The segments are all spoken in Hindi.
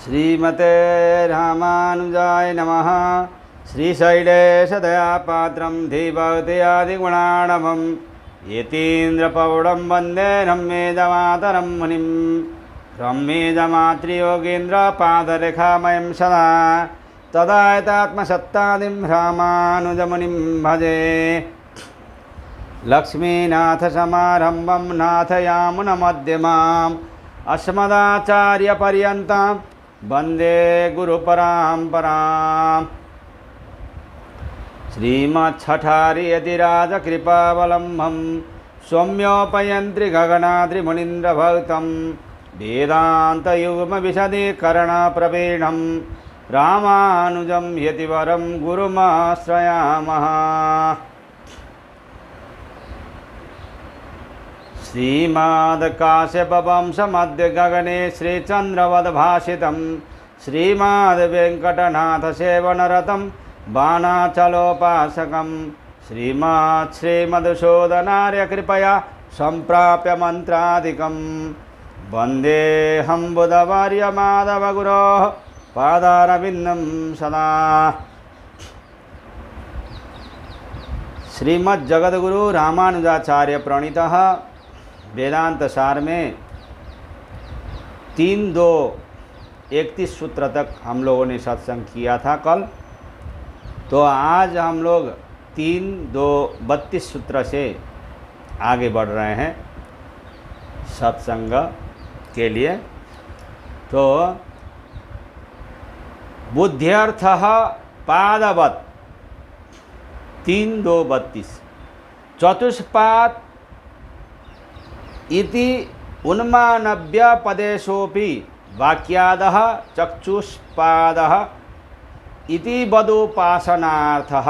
श्रीमते रामानुजाय नमः। श्रीशैलेशदयापात्रं धीभक्त्यादिगुणार्णवं यतीन्द्रपौढं वन्दे रम्येदमातरं मुनिं। रम्येदमातृयोगीन्द्रपादरेखामयं सदा तदायतात्मसत्तादिं रामानुजमुनिं भजे। लक्ष्मीनाथसमारम्भं नाथयामुनमध्यमाम् अस्मदाचार्यपर्यन्तां वन्दे गुरुपरम्पराम्। श्रीमच्छठारियतिराजकृपावलम्बं सौम्योपयन्त्रि गगनाद्रिमुनीन्द्रभक्तं वेदान्तयुग्मविशदीकरणप्रवीणं रामानुजं यतिवरं गुरुमाश्रयामः। श्रीमद्काश्यपवंशमद्य गगने श्रीचन्द्रवद्भासितं श्रीमद्वेङ्कटनाथसेवनरतं बाणाचलोपासकं श्रीमधुसूदनार्यकृपया सम्प्राप्य मन्त्रादिकं वन्देऽहं बुधवर्यमाधवगुरोः पादारविन्दं सदा। श्रीमद्जगद्गुरु रामानुजाचार्य प्रणीतः वेदांत सार में 3-2-31 सूत्र तक हम लोगों ने सत्संग किया था कल। तो आज हम लोग 3-2-32 सूत्र से आगे बढ़ रहे हैं सत्संग के लिए। तो बुद्ध्यर्थः पादवत् 3-2-32 चतुष्पाद इति उन्मानव्य पदेशोपि वाक्यादः चक्षुष्पादः इति बदुपासनार्थः।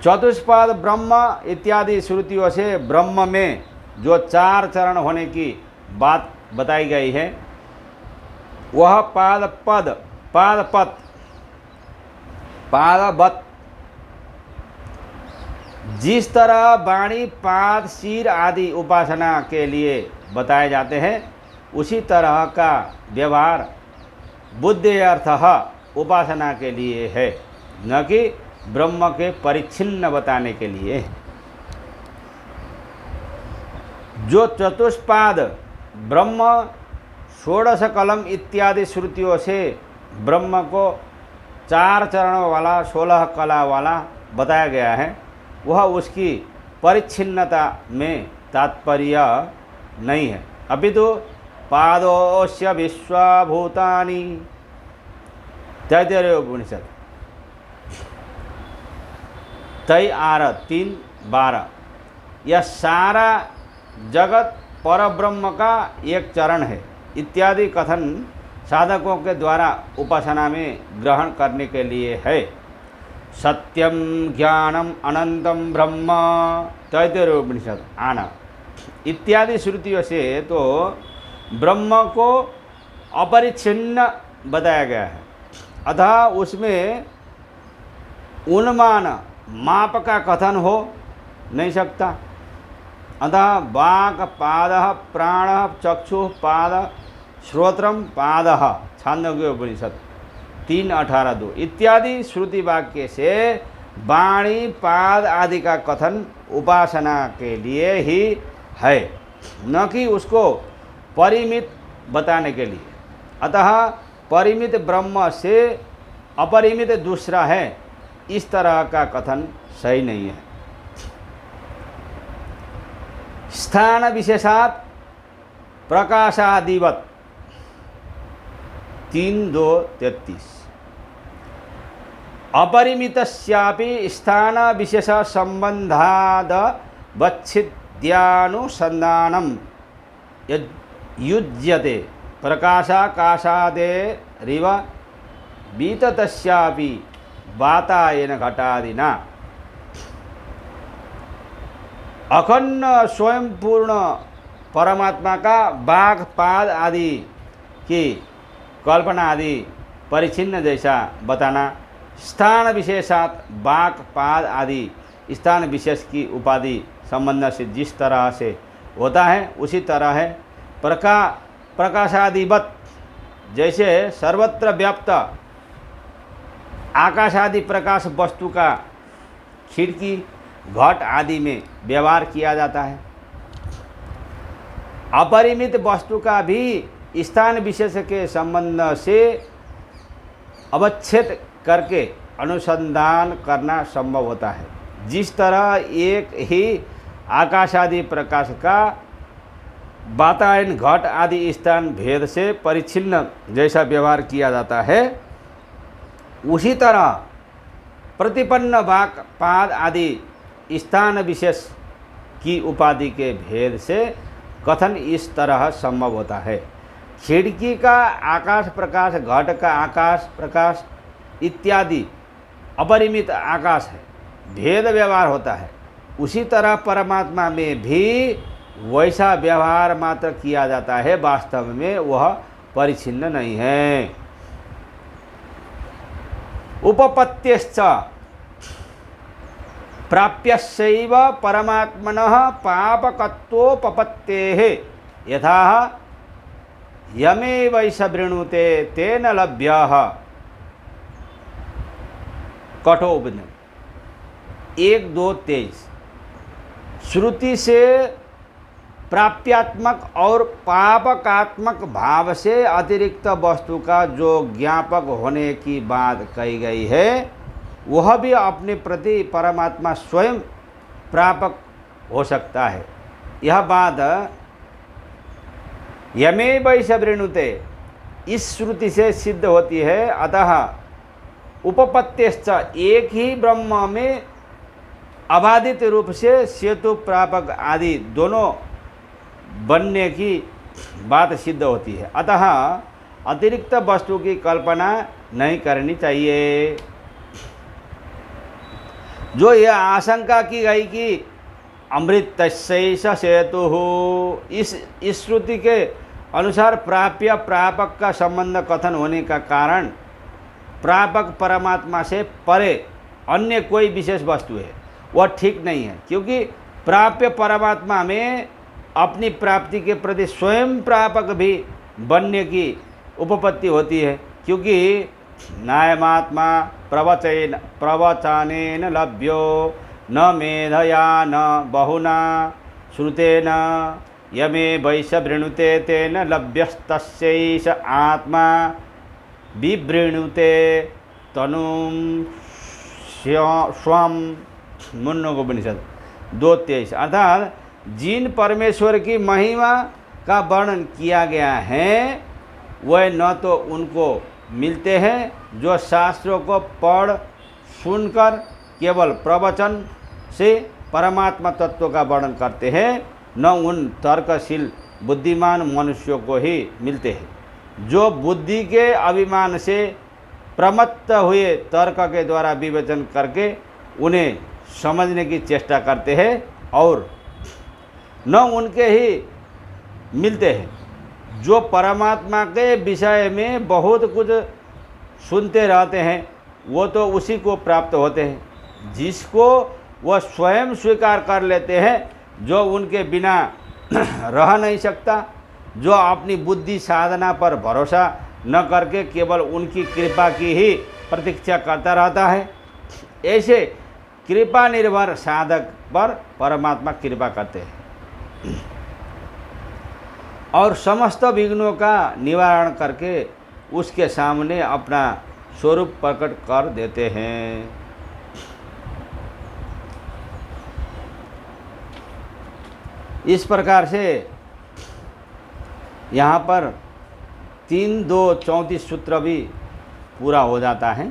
चतुष्पाद ब्रह्म इत्यादि श्रुतियों से ब्रह्म में जो 4 चरण होने की बात बताई गई है वह पादवत् जिस तरह वाणी पाद सिर आदि उपासना के लिए बताए जाते हैं उसी तरह का व्यवहार बुद्ध्यर्थः उपासना के लिए है, न कि ब्रह्म के परिच्छिन्न बताने के लिए। जो चतुष्पाद ब्रह्म षोडश कलम इत्यादि श्रुतियों से ब्रह्म को 4 चरणों वाला 16 कला वाला बताया गया है वह उसकी परिच्छिन्नता में तात्पर्य नहीं है। अपितु पादोस्य विश्वभूतानि तैत्तिरीय उपनिषद 3:12 यह सारा जगत परब्रह्म का एक चरण है इत्यादि कथन साधकों के द्वारा उपासना में ग्रहण करने के लिए है। सत्यम ज्ञानम अनंतम ब्रह्म तैत्तिरीय उपनिषद 8 इत्यादि श्रुतियों से तो ब्रह्म को अपरिच्छिन्न बताया गया है, अतः उसमें उन्मान माप का कथन हो नहीं सकता। अतः वाक् पादः प्राणः चक्षुः पाद श्रोत्रम पादः छांदोग्य उपनिषद 3:18-2 इत्यादि श्रुति वाक्य से वाणी पाद आदि का कथन उपासना के लिए ही है, न कि उसको परिमित बताने के लिए। अतः परिमित ब्रह्म से अपरिमित दूसरा है, इस तरह का कथन सही नहीं है। स्थान विशेषात् प्रकाशादिवत् 3-2-33 अपरिमितस्यापि स्थान विशेष संबंधाद वच्छिद्यानुसंधानं युज्यते प्रकाशाकाशादेरिव विततस्यापि वातायन घटादिना। अखंड स्वयं पूर्ण परमात्मा का बाघ पाद आदि की कल्पना आदि परिच्छिन्न जैसा बताना, स्थान विशेषात बाक पाद आदि स्थान विशेष की उपाधि संबंध से जिस तरह से होता है उसी तरह है। प्रकाशादिवत जैसे सर्वत्र व्याप्त आकाश आदि प्रकाश वस्तु का खिड़की घट आदि में व्यवहार किया जाता है, अपरिमित वस्तु का भी स्थान विशेष के संबंध से अवच्छेद करके अनुसंधान करना संभव होता है। जिस तरह एक ही आकाश आदि प्रकाश का वातायन घट आदि स्थान भेद से परिच्छिन्न जैसा व्यवहार किया जाता है, उसी तरह प्रतिपन्न वाक पाद आदि स्थान विशेष की उपाधि के भेद से कथन इस तरह संभव होता है। खिड़की का आकाश प्रकाश, घट का आकाश प्रकाश इत्यादि अपरिमित आकाश है, भेद व्यवहार होता है। उसी तरह परमात्मा में भी वैसा व्यवहार मात्र किया जाता है, वास्तव में वह परिच्छिन्न नहीं है। उपपत्तिश्च प्राप्यस्यैव परमात्मनः पापकत्वोपपत्तेः यथा यमेवैष वृणुते तेन लभ्यः। कठोपनिषद 1-2-23। श्रुति से प्राप्यात्मक और पापकात्मक भाव से अतिरिक्त वस्तु का जो ज्ञापक होने की बात कही गई है, वह भी अपने प्रति परमात्मा स्वयं प्रापक हो सकता है। यह बात यमेवैष वृणुते इस श्रुति से सिद्ध होती है। अतः उपपत्तिश्च एक ही ब्रह्म में अबाधित रूप से सेतु प्रापक आदि दोनों बनने की बात सिद्ध होती है। अतः अतिरिक्त वस्तु की कल्पना नहीं करनी चाहिए। जो यह आशंका की गई कि अमृतस्यैष सेतु, इस श्रुति के अनुसार प्राप्य प्रापक का संबंध कथन होने का कारण प्रापक परमात्मा से परे अन्य कोई विशेष वस्तु है, वह ठीक नहीं है। क्योंकि प्राप्य परमात्मा में अपनी प्राप्ति के प्रति स्वयं प्रापक भी बनने की उपपत्ति होती है। क्योंकि नायमात्मा प्रवचनेन लभ्यो न मेधया न बहुना श्रुतेन यमेवैष वृणुते तेन लभ्यस्तस्यैष आत्मा विवृणुते तनुम स्वम। मुण्डकोपनिषद 2:23। अर्थात जिन परमेश्वर की महिमा का वर्णन किया गया है, वह न तो उनको मिलते हैं जो शास्त्रों को पढ़ सुनकर केवल प्रवचन से परमात्मा तत्व का वर्णन करते हैं, न उन तर्कशील बुद्धिमान मनुष्यों को ही मिलते हैं जो बुद्धि के अभिमान से प्रमत्त हुए तर्क के द्वारा विवेचन करके उन्हें समझने की चेष्टा करते हैं, और न उनके ही मिलते हैं जो परमात्मा के विषय में बहुत कुछ सुनते रहते हैं। वो तो उसी को प्राप्त होते हैं जिसको वह स्वयं स्वीकार कर लेते हैं, जो उनके बिना रह नहीं सकता, जो अपनी बुद्धि साधना पर भरोसा न करके केवल उनकी कृपा की ही प्रतीक्षा करता रहता है। ऐसे कृपा निर्भर साधक पर परमात्मा कृपा करते हैं और समस्त विघ्नों का निवारण करके उसके सामने अपना स्वरूप प्रकट कर देते हैं। इस प्रकार से यहाँ पर 3-2-34 सूत्र भी पूरा हो जाता है।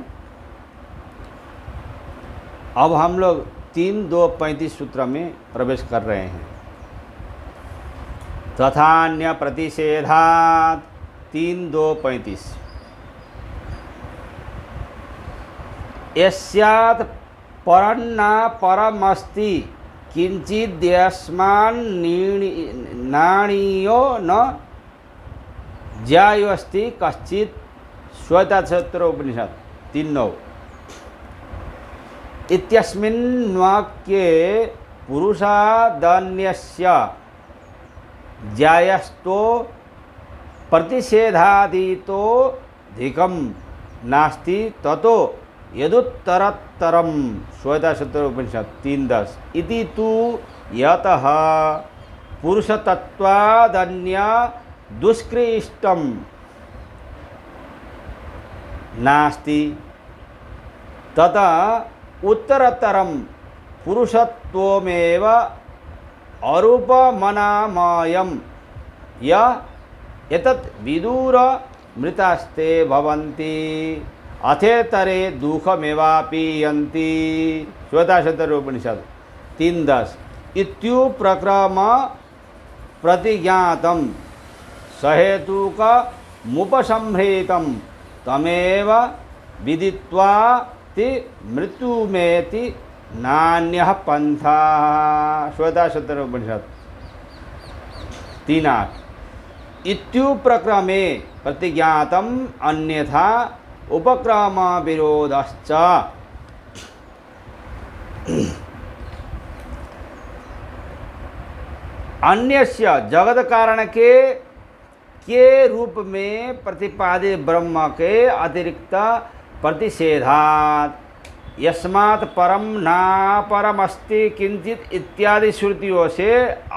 अब हम लोग 3-2-35 सूत्र में प्रवेश कर रहे हैं। तथान्य प्रतिषेधात् 3-2-35। यस्यात् परन्ना परमस्ति किंचिद्यस्मान् नाणीयो न ज्यायोस्ति कश्चित्। श्वेतक्षेत्रोपनिषद 3:9। इत्यस्मिन्वाक्ये पुरुषादन्यस्य ज्यायस्तो प्रतिषेधादि तो धिकम नास्ति ततो यदुत्तरत्तरम श्वेताश्वतर उपनिषद 3:10 इति तु यतः पुरुषतत्वादन्य दुष्कृष्टम नास्ति तथा उत्तरतरम पुरुषत्वमेव अरूपमनामयम एतत् विदुर मृतास्ते भवन्ति अथेतरे दुःखमेवापीयन्ति श्वेताश्वतर उपनिषद 3:10 इत्युप्रक्रम प्रतिज्ञातं सहेतुकमुपसंहृतं तमेव विदित्वा ति मृत्युमेति नान्यः पंथा श्वेताश्वतर उपनिषद 3:8 इत्युप्रक्रमे प्रतिज्ञातम् अन्यथा उपक्रम विरोधश्च अन्यस्य जगत कारण के रूप में प्रतिपादित ब्रह्म के अतिरिक्त प्रतिषेधात् यस्मात् परम ना परमस्ति किंचित इत्यादि श्रुतियों से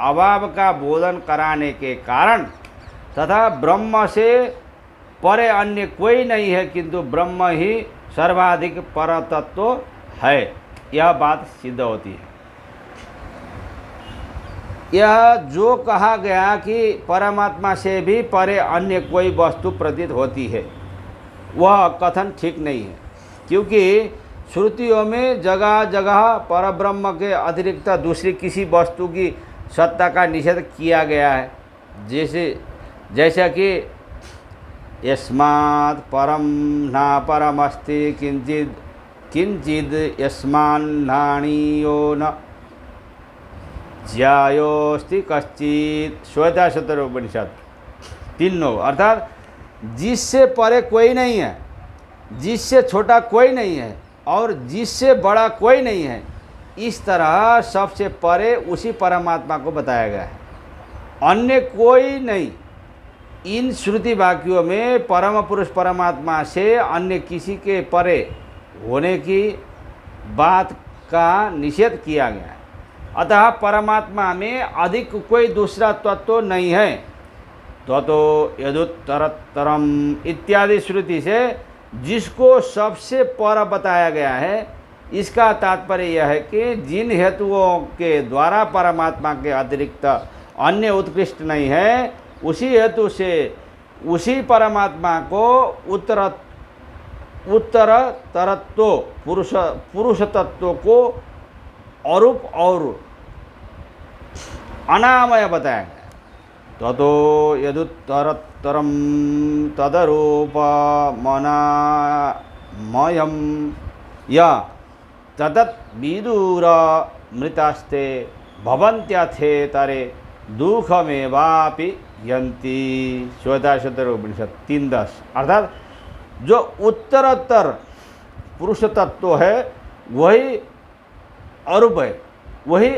अभाव का बोधन कराने के कारण तथा ब्रह्म से परे अन्य कोई नहीं है किंतु ब्रह्म ही सर्वाधिक परतत्व है, यह बात सिद्ध होती है। यह जो कहा गया कि परमात्मा से भी परे अन्य कोई वस्तु प्रतीत होती है, वह कथन ठीक नहीं है, क्योंकि श्रुतियों में जगह जगह परब्रह्म के अतिरिक्त दूसरी किसी वस्तु की सत्ता का निषेध किया गया है। जैसा कि यस्मात् परम ना परमस्ति किंचिद किंचिद यस्मान्नाणीयो न ज्यायोस्ति कश्चित श्वेताश्वतर उपनिषद 3:9 अर्थात जिससे परे कोई नहीं है, जिससे छोटा कोई नहीं है और जिससे बड़ा कोई नहीं है, इस तरह सबसे परे उसी परमात्मा को बताया गया है, अन्य कोई नहीं। इन श्रुति वाक्यों में परम पुरुष परमात्मा से अन्य किसी के परे होने की बात का निषेध किया गया है। अतः परमात्मा में अधिक कोई दूसरा तत्व नहीं है। तो यदुत्तरत्तरम इत्यादि श्रुति से जिसको सबसे पर बताया गया है, इसका तात्पर्य यह है कि जिन हेतुओं के द्वारा परमात्मा के अतिरिक्त अन्य उत्कृष्ट नहीं है, उसी हेतु से उसी परमात्मा को उत्तर तरत्व पुरुष तत्व को अरूप और अनामय बताया गया। ततो यदुत्तरत्तरम तदरूपमनामयम या तदत् विदुर मृतास्ते भवन्त्यथेतरे दुःखमेवापि यन्ति श्वेताश्वतर उपनिषद 3:10 अर्थात जो उत्तरोत्तर पुरुष तत्व है वही अरूप है, वही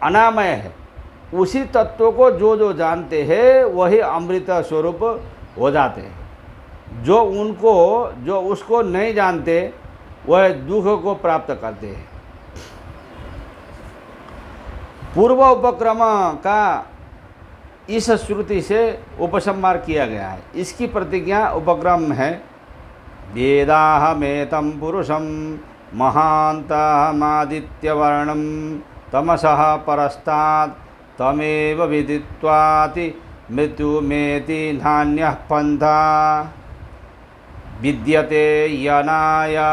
अनामय है। उसी तत्व को जो जानते हैं वही अमृत स्वरूप हो जाते हैं। जो उसको नहीं जानते वह दुख को प्राप्त करते हैं। पूर्व उपक्रम का इस श्रुति से उपसंहार किया गया है। इसकी प्रतिज्ञा उपक्रम है वेदाहमेतं पुरुषं महान्तमादित्यवर्णं तमसः परस्तात् तमेव विदित्वाति मृत्युमेति नान्यः पंथा विद्यते यनाया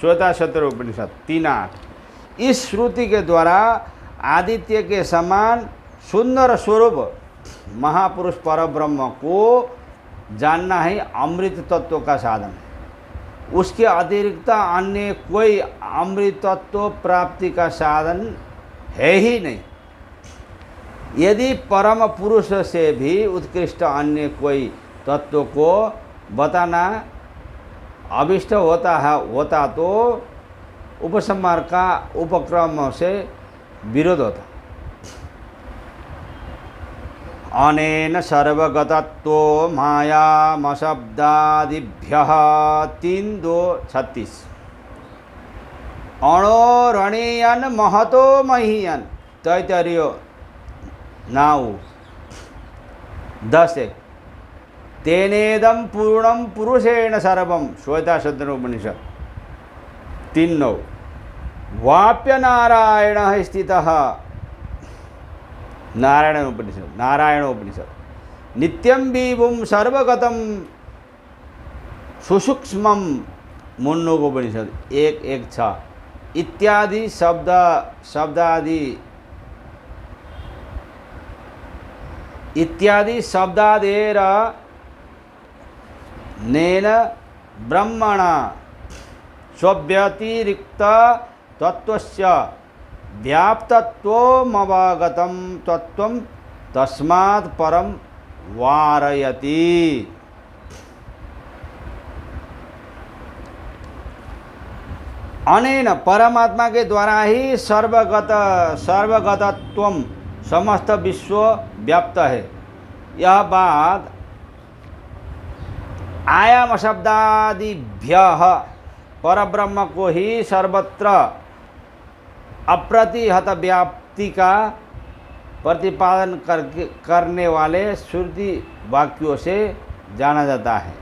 श्वेताश्वतर उपनिषद 3:8 इस श्रुति के द्वारा आदित्य के समान सुंदर स्वरूप महापुरुष परब्रह्म को जानना ही अमृत तत्व का साधन है। उसके अतिरिक्त अन्य कोई अमृत तत्व प्राप्ति का साधन है ही नहीं। यदि परम पुरुष से भी उत्कृष्ट अन्य कोई तत्व को बताना अभिष्ट होता तो उपसंहार का उपक्रम से विरोध होता। अनेन सर्वगतत्व मायामशब्दादिभ्यः 3:2-36 अणोरणीयन महतो महीयन तैतरीय 9:10 तेनेदम पूर्णम पुरुषेण सर्वम श्वेताशतरोपनिषद 3:9 वाप्य नारायण स्थितः नारायणोपनिषद नित्यं विभुं सर्वगतं सुसूक्ष्मं मुन्नकोपनिषद 1:1-6 इत्यादि शब्दादेर नेन ब्रह्मणा स्वव्यतिरिक्त तत्वस्य व्याप्तत्वमवगतं तत्वं तस्मात् परम वारयति। अनेन परमात्मा के द्वारा ही सर्वगतत्वम समस्त विश्व व्याप्त है। यह बात आयाम शब्दादिभ्यः परब्रह्म को ही सर्वत्र अप्रतिहत व्याप्ति का प्रतिपादन करने वाले श्रुति वाक्यों से जाना जाता है।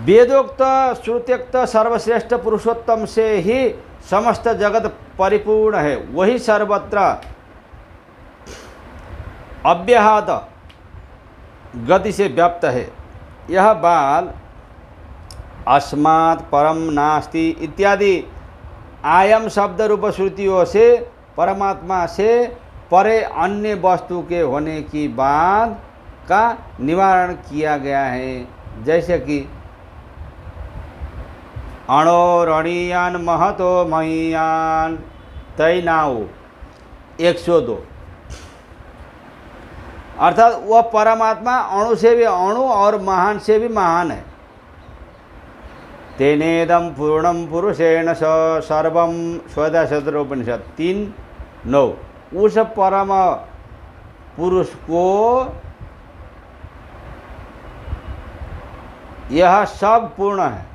वेदोक्त श्रुत्योक्त सर्वश्रेष्ठ पुरुषोत्तम से ही समस्त जगत परिपूर्ण है। वही सर्वत्र अव्याहत गति से व्याप्त है। यह बात अस्मात् परम नास्ति इत्यादि आयम शब्द रूप श्रुतियों से परमात्मा से परे अन्य वस्तु के होने की बात का निवारण किया गया है। जैसे कि अणोरणीयान महतो महीयान तैनाओ 102 अर्थात वह परमात्मा अणु से भी अणु और महान से भी महान है। तेनेदम पूर्णम पुरुषेण सर्वम श्वेताशतरोपनिषद 3:9 उस परम पुरुष को यह सब पूर्ण है।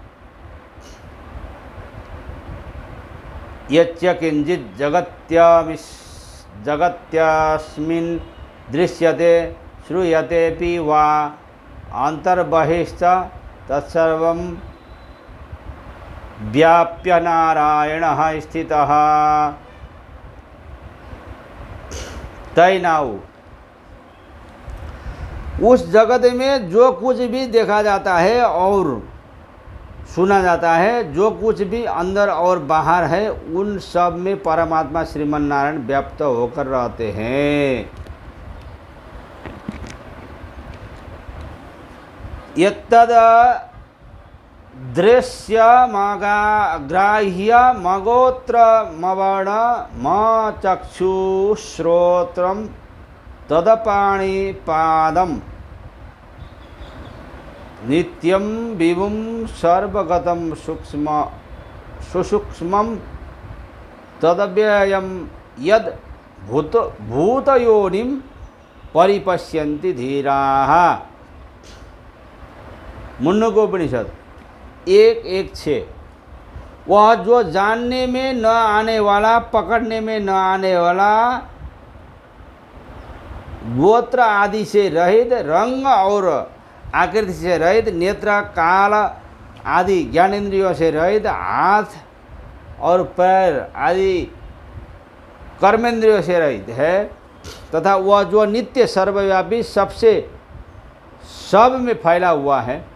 यच्च किंचित जगत्यास्मिन् दृश्यते श्रूयतेऽपि वा अंतर्बहिश्च तत्सर्वं व्याप्य नारायणः स्थितः तैनाउ। उस जगत में जो कुछ भी देखा जाता है और सुना जाता है, जो कुछ भी अंदर और बाहर है, उन सब में परमात्मा श्रीमन नारायण व्याप्त होकर रहते हैं। यत्तद दृश्य ग्राह्य मगोत्र मवर्ण म चक्षु श्रोत्रम तदपाणि पादम नित्यं विभुं सर्वगतं सुसूक्ष्मं तदव्ययं यद भूतयोनिं परिपश्यन्ति धीराः। मुन्नकोपनिषद 1:1-6 वह जो जानने में न आने वाला, पकड़ने में न आने वाला, गोत्र आदि से रहित, रंग और आकृति से रहित, नेत्र काल आदि ज्ञानेंद्रियों से रहित, हाथ और पैर आदि कर्मेंद्रियों से रहित है, तथा वह जो नित्य सर्वव्यापी सबसे सब में फैला हुआ है,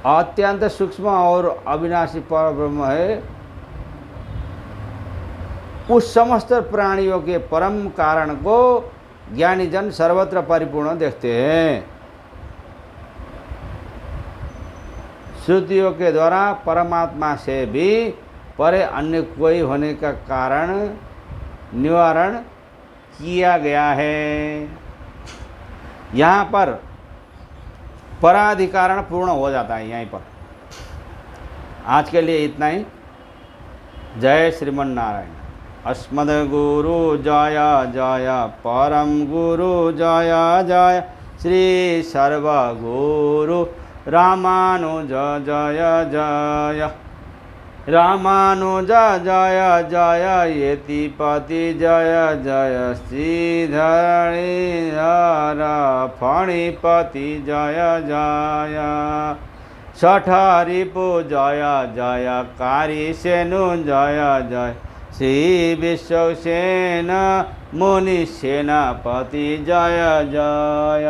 अत्यंत सूक्ष्म और अविनाशी परब्रह्म है, उस समस्त प्राणियों के परम कारण को ज्ञानी जन सर्वत्र परिपूर्ण देखते हैं। श्रुतियों के द्वारा परमात्मा से भी परे अन्य कोई होने का कारण निवारण किया गया है। यहाँ पर पराधिकारण पूर्ण हो जाता है। यहीं पर आज के लिए इतना ही। जय श्रीमन नारायण। अस्मद गुरु जय जय, परम गुरु जय जय, श्री सर्व गुरु रामानुज जय जय, रामानुज जय जय, यतिपति जय जय, श्रीधरणीधर फणिपति जय जय, शठरिपु जय जय, कारिसेनु जय जय, श्री विश्वसेन मुनि सेनापति जय जय।